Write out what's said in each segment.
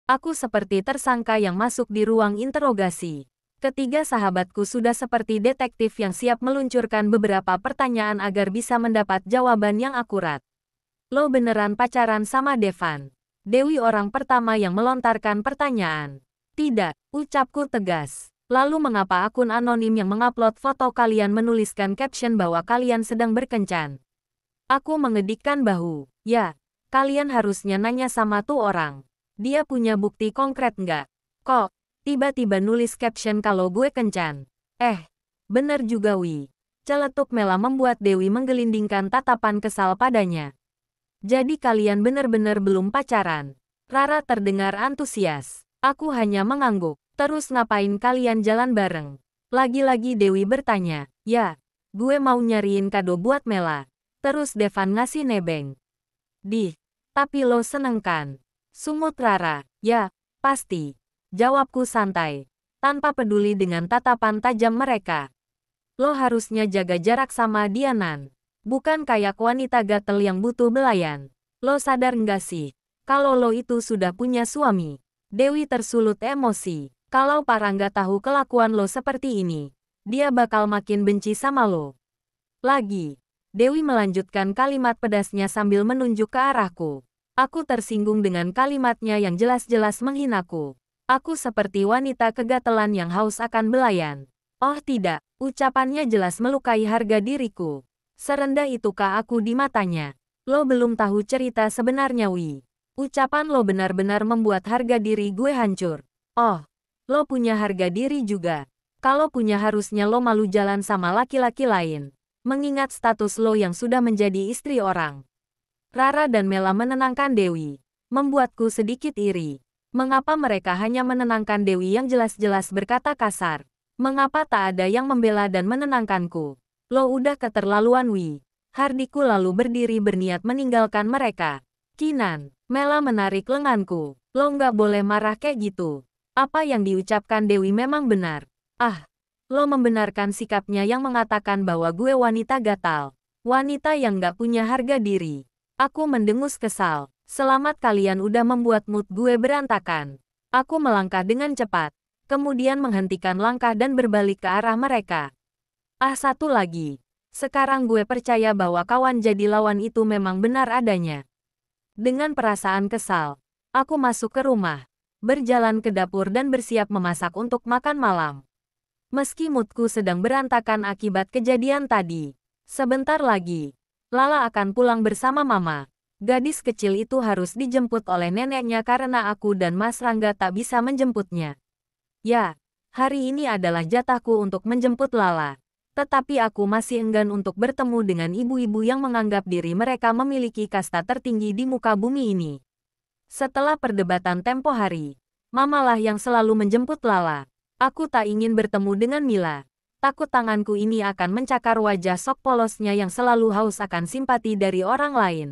Aku seperti tersangka yang masuk di ruang interogasi. Ketiga sahabatku sudah seperti detektif yang siap meluncurkan beberapa pertanyaan agar bisa mendapat jawaban yang akurat. Lo beneran pacaran sama Devan? Dewi orang pertama yang melontarkan pertanyaan. Tidak, ucapku tegas. Lalu mengapa akun anonim yang mengupload foto kalian menuliskan caption bahwa kalian sedang berkencan? Aku mengedikkan bahu. Ya, kalian harusnya nanya sama tuh orang. Dia punya bukti konkret nggak? Kok, tiba-tiba nulis caption kalau gue kencan? Bener juga Wi. Celetuk Mela membuat Dewi menggelindingkan tatapan kesal padanya. Jadi kalian bener-bener belum pacaran? Rara terdengar antusias. Aku hanya mengangguk. Terus ngapain kalian jalan bareng? Lagi-lagi Dewi bertanya. Ya, gue mau nyariin kado buat Mela. Terus Devan ngasih nebeng. Tapi lo seneng kan? Sungut Rara. Ya, pasti. Jawabku santai. Tanpa peduli dengan tatapan tajam mereka. Lo harusnya jaga jarak sama Dianan. Bukan kayak wanita gatel yang butuh belayan. Lo sadar nggak sih? Kalau lo itu sudah punya suami. Dewi tersulut emosi. Kalau Parangga tahu kelakuan lo seperti ini, dia bakal makin benci sama lo. Lagi. Dewi melanjutkan kalimat pedasnya sambil menunjuk ke arahku. Aku tersinggung dengan kalimatnya yang jelas-jelas menghinaku. Aku seperti wanita kegatelan yang haus akan belayan. Oh tidak, ucapannya jelas melukai harga diriku. Serendah itukah aku di matanya? Lo belum tahu cerita sebenarnya Wi. Ucapan lo benar-benar membuat harga diri gue hancur. Oh, lo punya harga diri juga. Kalau punya harusnya lo malu jalan sama laki-laki lain. Mengingat status lo yang sudah menjadi istri orang. Rara dan Mela menenangkan Dewi. Membuatku sedikit iri. Mengapa mereka hanya menenangkan Dewi yang jelas-jelas berkata kasar? Mengapa tak ada yang membela dan menenangkanku? Lo udah keterlaluan Wi. Hardiku lalu berdiri berniat meninggalkan mereka. Kinan, Mela menarik lenganku. Lo nggak boleh marah kayak gitu. Apa yang diucapkan Dewi memang benar. Lo membenarkan sikapnya yang mengatakan bahwa gue wanita gatal. Wanita yang gak punya harga diri. Aku mendengus kesal. Selamat kalian udah membuat mood gue berantakan. Aku melangkah dengan cepat. Kemudian menghentikan langkah dan berbalik ke arah mereka. Satu lagi. Sekarang gue percaya bahwa kawan jadi lawan itu memang benar adanya. Dengan perasaan kesal, aku masuk ke rumah. Berjalan ke dapur dan bersiap memasak untuk makan malam. Meski moodku sedang berantakan akibat kejadian tadi. Sebentar lagi, Lala akan pulang bersama Mama. Gadis kecil itu harus dijemput oleh neneknya karena aku dan Mas Rangga tak bisa menjemputnya. Ya, hari ini adalah jatahku untuk menjemput Lala. Tetapi aku masih enggan untuk bertemu dengan ibu-ibu yang menganggap diri mereka memiliki kasta tertinggi di muka bumi ini. Setelah perdebatan tempo hari, Mamalah yang selalu menjemput Lala. Aku tak ingin bertemu dengan Mila. Takut tanganku ini akan mencakar wajah sok polosnya yang selalu haus akan simpati dari orang lain.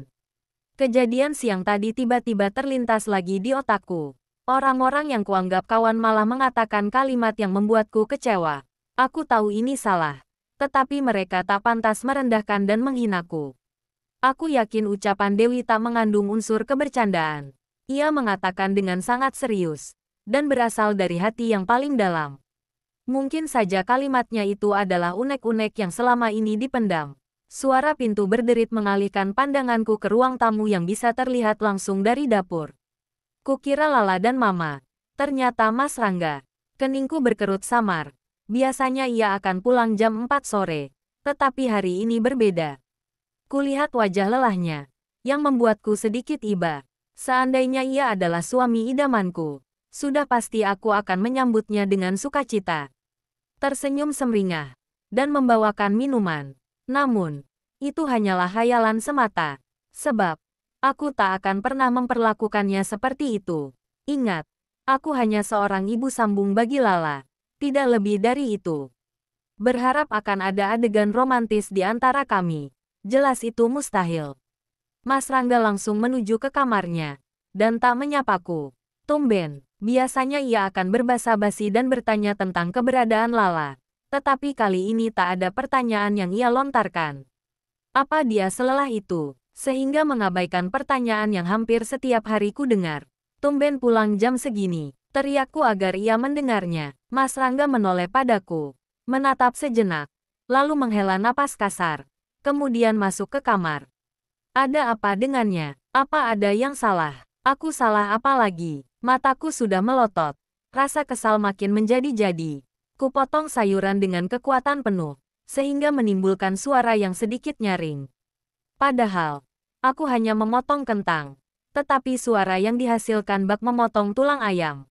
Kejadian siang tadi tiba-tiba terlintas lagi di otakku. Orang-orang yang kuanggap kawan malah mengatakan kalimat yang membuatku kecewa. Aku tahu ini salah. Tetapi mereka tak pantas merendahkan dan menghinaku. Aku yakin ucapan Dewi tak mengandung unsur kebercandaan. Ia mengatakan dengan sangat serius. Dan berasal dari hati yang paling dalam. Mungkin saja kalimatnya itu adalah unek-unek yang selama ini dipendam. Suara pintu berderit mengalihkan pandanganku ke ruang tamu yang bisa terlihat langsung dari dapur. Kukira Lala dan Mama. Ternyata Mas Rangga. Keningku berkerut samar. Biasanya ia akan pulang jam 4 sore. Tetapi hari ini berbeda. Kulihat wajah lelahnya. Yang membuatku sedikit iba. Seandainya ia adalah suami idamanku. Sudah pasti aku akan menyambutnya dengan sukacita. Tersenyum semringah. Dan membawakan minuman. Namun, itu hanyalah khayalan semata. Sebab, aku tak akan pernah memperlakukannya seperti itu. Ingat, aku hanya seorang ibu sambung bagi Lala. Tidak lebih dari itu. Berharap akan ada adegan romantis di antara kami. Jelas itu mustahil. Mas Rangga langsung menuju ke kamarnya. Dan tak menyapaku. Tumben. Biasanya ia akan berbasa-basi dan bertanya tentang keberadaan Lala. Tetapi kali ini tak ada pertanyaan yang ia lontarkan. Apa dia selelah itu, sehingga mengabaikan pertanyaan yang hampir setiap hari ku dengar? Tumben pulang jam segini, teriakku agar ia mendengarnya. Mas Rangga menoleh padaku, menatap sejenak, lalu menghela napas kasar, kemudian masuk ke kamar. Ada apa dengannya? Apa ada yang salah? Aku salah apa lagi? Mataku sudah melotot. Rasa kesal makin menjadi-jadi. Kupotong sayuran dengan kekuatan penuh, sehingga menimbulkan suara yang sedikit nyaring. Padahal, aku hanya memotong kentang, tetapi suara yang dihasilkan bak memotong tulang ayam.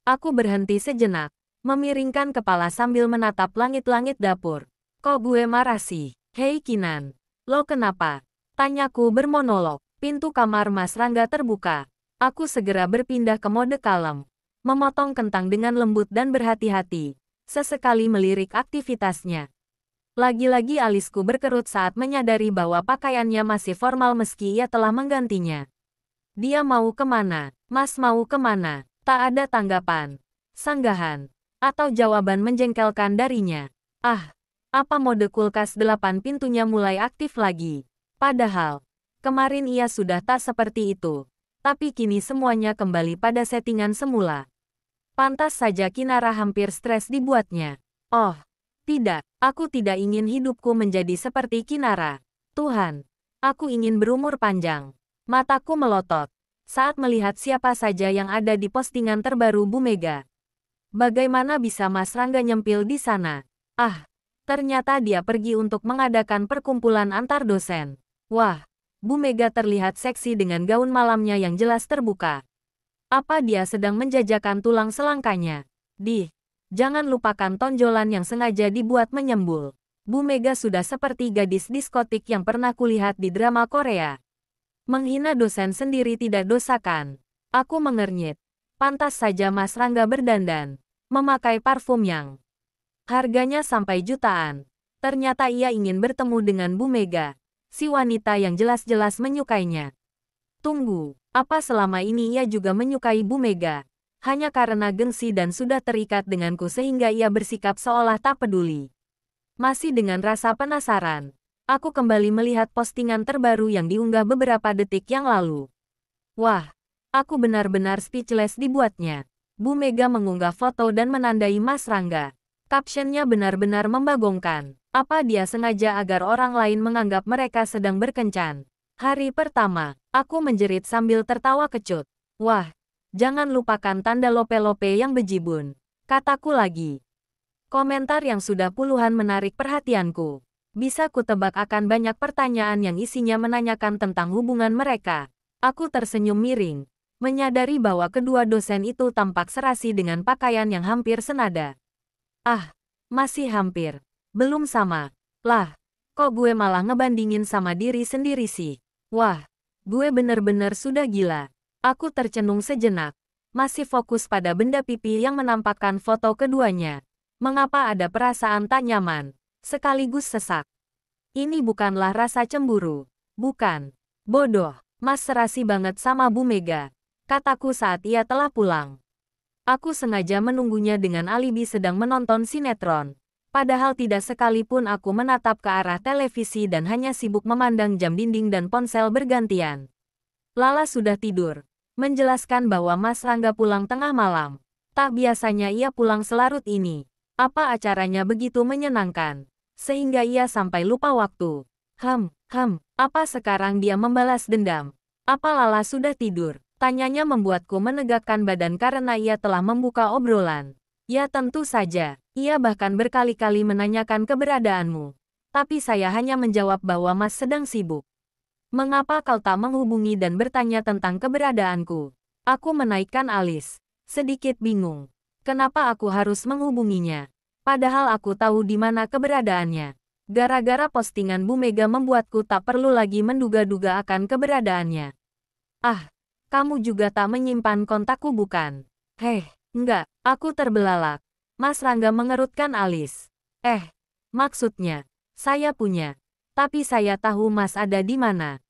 Aku berhenti sejenak, memiringkan kepala sambil menatap langit-langit dapur. Kok gue marah sih? Hei Kinan, lo kenapa? Tanyaku bermonolog. Pintu kamar Mas Rangga terbuka. Aku segera berpindah ke mode kalem, memotong kentang dengan lembut dan berhati-hati, sesekali melirik aktivitasnya. Lagi-lagi alisku berkerut saat menyadari bahwa pakaiannya masih formal meski ia telah menggantinya. Dia mau kemana? Mas mau kemana? Tak ada tanggapan, sanggahan, atau jawaban menjengkelkan darinya. Ah, apa mode kulkas 8 pintunya mulai aktif lagi? Padahal, kemarin ia sudah tak seperti itu. Tapi kini semuanya kembali pada settingan semula. Pantas saja Kinara hampir stres dibuatnya. Oh, tidak, aku tidak ingin hidupku menjadi seperti Kinara. Tuhan, aku ingin berumur panjang. Mataku melotot saat melihat siapa saja yang ada di postingan terbaru Bu Mega. Bagaimana bisa Mas Rangga nyempil di sana? Ah, ternyata dia pergi untuk mengadakan perkumpulan antar dosen. Wah, Bu Mega terlihat seksi dengan gaun malamnya yang jelas terbuka. Apa dia sedang menjajakan tulang selangkanya? Jangan lupakan tonjolan yang sengaja dibuat menyembul. Bu Mega sudah seperti gadis diskotik yang pernah kulihat di drama Korea. Menghina dosen sendiri tidak dosa kan? Aku mengernyit. Pantas saja Mas Rangga berdandan, memakai parfum yang harganya sampai jutaan. Ternyata ia ingin bertemu dengan Bu Mega, si wanita yang jelas-jelas menyukainya. Tunggu, apa selama ini ia juga menyukai Bu Mega? Hanya karena gengsi dan sudah terikat denganku sehingga ia bersikap seolah tak peduli. Masih dengan rasa penasaran, aku kembali melihat postingan terbaru yang diunggah beberapa detik yang lalu. Wah, aku benar-benar speechless dibuatnya. Bu Mega mengunggah foto dan menandai Mas Rangga. Captionnya benar-benar membagongkan. Apa dia sengaja agar orang lain menganggap mereka sedang berkencan? Hari pertama, aku menjerit sambil tertawa kecut. Wah, jangan lupakan tanda lope-lope yang bejibun, kataku lagi. Komentar yang sudah puluhan menarik perhatianku. Bisa kutebak akan banyak pertanyaan yang isinya menanyakan tentang hubungan mereka. Aku tersenyum miring, menyadari bahwa kedua dosen itu tampak serasi dengan pakaian yang hampir senada. Ah, masih hampir. Belum sama. Lah, kok gue malah ngebandingin sama diri sendiri sih? Wah, gue bener-bener sudah gila. Aku tercenung sejenak, masih fokus pada benda pipi yang menampakkan foto keduanya. Mengapa ada perasaan tak nyaman, sekaligus sesak? Ini bukanlah rasa cemburu. Bukan. Bodoh, Mas serasi banget sama Bu Mega, kataku saat ia telah pulang. Aku sengaja menunggunya dengan alibi sedang menonton sinetron. Padahal tidak sekalipun aku menatap ke arah televisi dan hanya sibuk memandang jam dinding dan ponsel bergantian. Lala sudah tidur, menjelaskan bahwa Mas Rangga pulang tengah malam. Tak biasanya ia pulang selarut ini. Apa acaranya begitu menyenangkan, sehingga ia sampai lupa waktu. Apa sekarang dia membalas dendam? Apa Lala sudah tidur? Tanyanya membuatku menegakkan badan karena ia telah membuka obrolan. Ya tentu saja, ia bahkan berkali-kali menanyakan keberadaanmu. Tapi saya hanya menjawab bahwa Mas sedang sibuk. Mengapa kau tak menghubungi dan bertanya tentang keberadaanku? Aku menaikkan alis, sedikit bingung. Kenapa aku harus menghubunginya? Padahal aku tahu di mana keberadaannya. Gara-gara postingan Bu Mega membuatku tak perlu lagi menduga-duga akan keberadaannya. Ah, kamu juga tak menyimpan kontakku bukan? Enggak, aku terbelalak. Mas Rangga mengerutkan alis. Maksudnya, saya punya. Tapi saya tahu Mas ada di mana.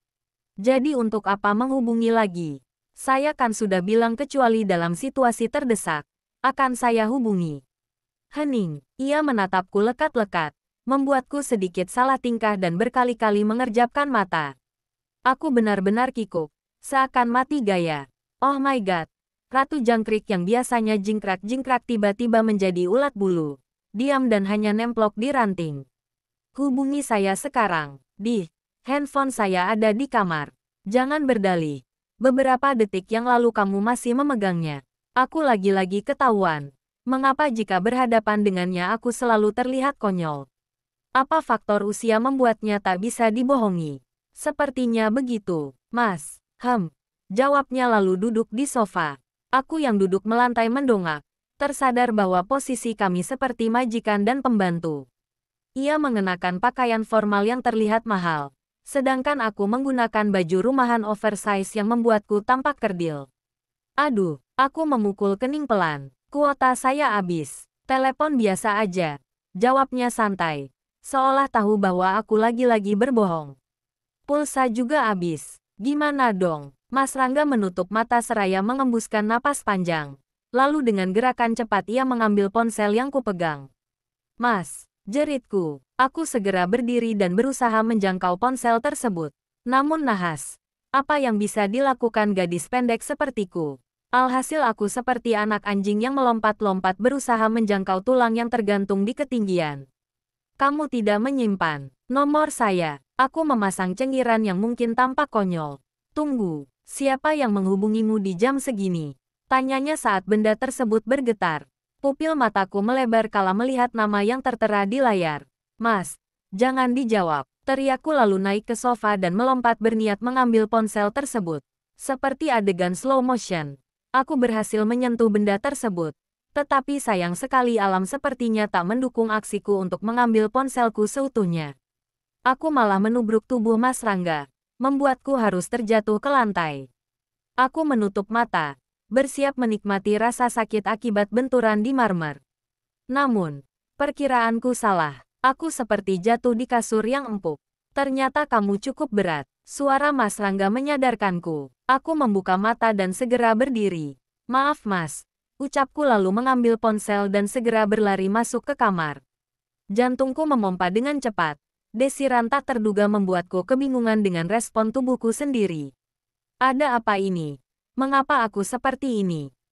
Jadi untuk apa menghubungi lagi? Saya kan sudah bilang kecuali dalam situasi terdesak, akan saya hubungi. Hening, ia menatapku lekat-lekat, membuatku sedikit salah tingkah dan berkali-kali mengerjapkan mata. Aku benar-benar kikuk, seakan mati gaya. Oh my god, Ratu Jangkrik yang biasanya jingkrak-jingkrak tiba-tiba menjadi ulat bulu. Diam dan hanya nemplok di ranting. Hubungi saya sekarang. Handphone saya ada di kamar. Jangan berdalih. Beberapa detik yang lalu kamu masih memegangnya. Aku lagi-lagi ketahuan. Mengapa jika berhadapan dengannya aku selalu terlihat konyol? Apa faktor usia membuatnya tak bisa dibohongi? Sepertinya begitu, Mas. Jawabnya lalu duduk di sofa. Aku yang duduk melantai mendongak, tersadar bahwa posisi kami seperti majikan dan pembantu. Ia mengenakan pakaian formal yang terlihat mahal, sedangkan aku menggunakan baju rumahan oversize yang membuatku tampak kerdil. Aduh, aku memukul kening pelan. Kuota saya habis. Telepon biasa aja. Jawabnya santai, seolah tahu bahwa aku lagi-lagi berbohong. Pulsa juga habis. Gimana dong? Mas Rangga menutup mata seraya mengembuskan napas panjang. Lalu dengan gerakan cepat ia mengambil ponsel yang kupegang. Mas, jeritku. Aku segera berdiri dan berusaha menjangkau ponsel tersebut. Namun nahas. Apa yang bisa dilakukan gadis pendek sepertiku? Alhasil aku seperti anak anjing yang melompat-lompat berusaha menjangkau tulang yang tergantung di ketinggian. Kamu tidak menyimpan nomor saya. Aku memasang cengiran yang mungkin tampak konyol. Tunggu. Siapa yang menghubungimu di jam segini? Tanyanya saat benda tersebut bergetar. Pupil mataku melebar kala melihat nama yang tertera di layar. Mas, jangan dijawab. Teriakku lalu naik ke sofa dan melompat berniat mengambil ponsel tersebut. Seperti adegan slow motion. Aku berhasil menyentuh benda tersebut. Tetapi sayang sekali alam sepertinya tak mendukung aksiku untuk mengambil ponselku seutuhnya. Aku malah menubruk tubuh Mas Rangga, membuatku harus terjatuh ke lantai. Aku menutup mata, bersiap menikmati rasa sakit akibat benturan di marmer. Namun, perkiraanku salah. Aku seperti jatuh di kasur yang empuk. Ternyata kamu cukup berat. Suara Mas Rangga menyadarkanku. Aku membuka mata dan segera berdiri. Maaf Mas, ucapku lalu mengambil ponsel dan segera berlari masuk ke kamar. Jantungku memompa dengan cepat. Desiran tak terduga membuatku kebingungan dengan respon tubuhku sendiri. Ada apa ini? Mengapa aku seperti ini?